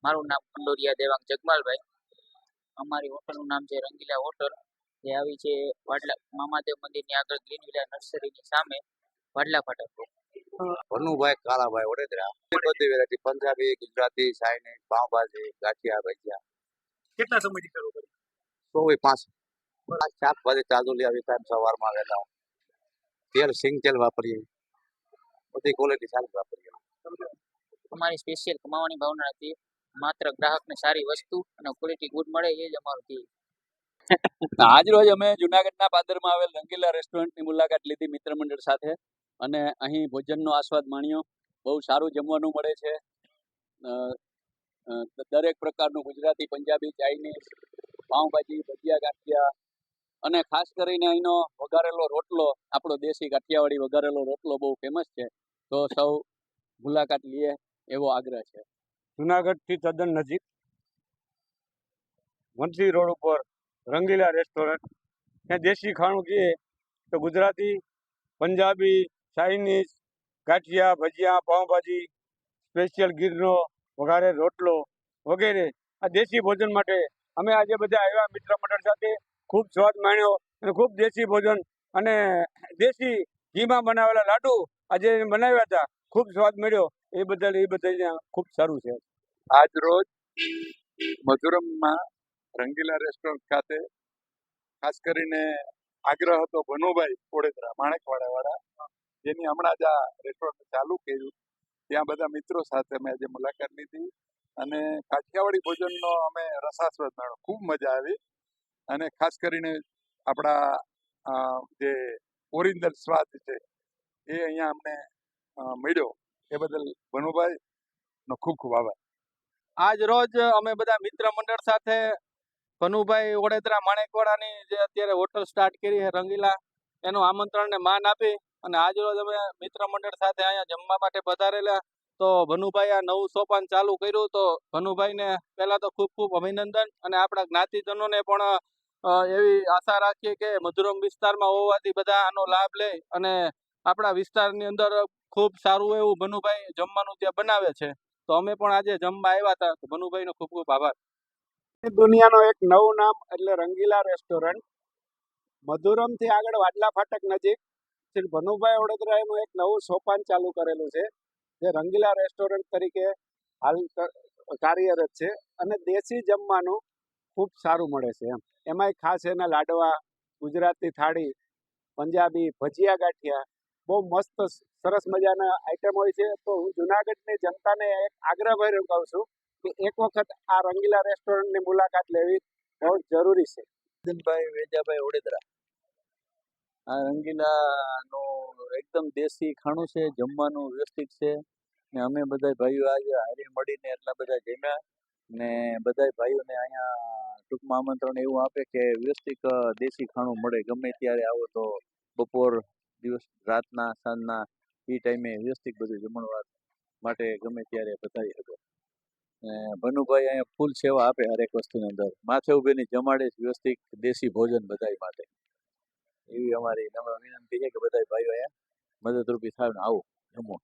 મારું નામ કંડોરિયા દેવાંગ જગમાલભાઈ. અમારી હોટલનું નામ છે રંગીલા હોટલ. જે આવી છે વાડલા મામાદેવ મંદિરની આગળ ગ્રીન વિલા નર્સરીની સામે વાડલા ફાટક પર. ભનુભાઈ કાળાભાઈ વડોદરા. બધી વેરાયટી પંજાબી, ગુજરાતી, ચાઇનીઝ, પાવભાજી, ગાંઠિયા, ભજીયા. કેટલા સમયથી કરો છો? 24 શાકભાજી તાજું લઈ આવી ટાઈમ સવારમાં વહેલા. તેલ સિંગ તેલ વાપરીએ, બધી ક્વોલિટી સારી વાપરીએ. અમારી સ્પેશિયલ કમાવાની ભાવના નથી, માત્ર ગ્રાહકને સારી વસ્તુ અને ક્વોલિટી ગુડ મળે એ જ અમારું ધ્યેય. આજ રોજ અમે જુનાગઢના પાદરમાં આવેલ રંગીલા રેસ્ટોરન્ટની મુલાકાત લીધી મિત્ર મંડળ સાથે અને અહીં ભોજનનો આસ્વાદ માણ્યો. બહુ સારું જમવાનું મળે છે. દરેક પ્રકારનું ગુજરાતી, પંજાબી, ચાઇનીઝ, પાઉંભાજી, ભજીયા, ગાંઠિયા અને ખાસ કરીને અહીંનો વઘારેલો રોટલો, આપણો દેશી કાઠિયાવાડી વઘારેલો રોટલો બહુ ફેમસ છે. તો સૌ મુલાકાત લઈએ એવો આગ્રહ છે. જુનાગઢથી તદ્દન નજીક વંશી રોડ ઉપર રંગીલા રેસ્ટોરન્ટ. ત્યાં દેશી ખાણું કહીએ તો ગુજરાતી, પંજાબી, ચાઇનીઝ, ગાંઠિયા, ભજીયા, પાઉંભાજી, સ્પેશિયલ ગીરનો વઘારે રોટલો વગેરે આ દેશી ભોજન માટે અમે આજે બધા આવ્યા મિત્ર મંડળ સાથે. ખૂબ સ્વાદ માણ્યો અને ખૂબ દેશી ભોજન અને દેશી ઘીમાં બનાવેલા લાડુ આજે બનાવ્યા હતા. ખૂબ સ્વાદ મળ્યો એ બદલ ખૂબ સારું છે. આજ રોજ મધુરમમાં રંગીલા રેસ્ટોરન્ટ ખાતે ખાસ કરીને આગ્રહ હતો ભનુભાઈ વડોદરા માણેકવાડા વાળા, જેની હમણાં જ આ રેસ્ટોરન્ટ ચાલુ કર્યું. ત્યાં બધા મિત્રો સાથે અમે આજે મુલાકાત લીધી અને કાઠિયાવાડી ભોજનનો અમે રસાસ્વાદ માણ્યો. ખૂબ મજા આવી અને ખાસ કરીને આપણા જે ઓરિજિનલ સ્વાદ છે એ અહીંયા અમને મળ્યો. એ બદલ ભનુભાઈ નો ખૂબ ખૂબ આભાર. આજ રોજ અમે બધા મિત્ર મંડળ સાથે ભનુભાઈ વડોદરા માણેકવાડાની જે અત્યારે હોટલ સ્ટાર્ટ કરી છે રંગીલા, એનું આમંત્રણને માન આપી અને આજ રોજ અમે મિત્ર મંડળ સાથે અહીંયા જમવા માટે પધારેલા. તો ભનુભાઈ આ નવું સોપાન ચાલુ કર્યું, તો ભનુભાઈને પહેલા તો ખૂબ ખૂબ અભિનંદન અને આપણા જ્ઞાતિજનોને પણ એવી આશા રાખીએ કે મધુરમ વિસ્તારમાં હોવાથી બધા આનો લાભ લે અને આપણા વિસ્તારની અંદર ખૂબ સારું એવું ભનુભાઈ જમવાનું ત્યાં બનાવે છે. તો અમે પણ આજે જમવા આવ્યા હતા. તો ભનુભાઈનો ખૂબ ખૂબ આભાર. દુનિયાનો એક નવું નામ એટલે રંગીલા રેસ્ટોરન્ટ. મધુરમથી આગળ વાડલા ફાટક નજીક શ્રી ભનુભાઈ વડોદરાએનું એક નવું સોપાન ચાલુ કરેલું છે, જે રંગીલા રેસ્ટોરન્ટ તરીકે હાલ કાર્યરત છે અને દેશી જમવાનું ખૂબ સારું મળે છે. એમાંય ખાસ એના લાડવા, ગુજરાતી થાળી, પંજાબી, ભજીયા, ગાંઠિયા બહુ મસ્ત સરસ મજાના આઈટમ હોય છે. તો હું જુનાગઢની જનતાને એક આગ્રહભર્યું કહું છું કે એક વખત આ રંગીલા રેસ્ટોરન્ટની મુલાકાત લેવી બહુ જરૂરી છે. વેજાભાઈ વડોદરા. આ રંગીલાનું એકદમ દેશી ખાણું છે, જમવાનું વ્યવસ્થિત છે ને અમે બધા ભાઈઓ આજે હારી મળીને એટલા બધા જમ્યા ને બધા ભાઈઓને અહીંયા ટૂંકમાં આમંત્રણ એવું આપે કે વ્યવસ્થિત દેશી ખાણું મળે. ગમે ત્યારે આવો તો બપોર, દિવસ, રાતના, સાંજના એ ટાઈમે વ્યવસ્થિત બધું જમણવાર માટે ગમે ત્યારે પધારી શકો. ભનુભાઈ અહીંયા ફૂલ સેવા આપે હરેક વસ્તુની અંદર. માથે ઉભેની જમાડે વ્યવસ્થિત દેશી ભોજન બધા માટે. એવી અમારી નમ્ર વિનંતી છે કે બધા ભાઈઓ અહીંયા મદદરૂપી થાય ને આવો જમો.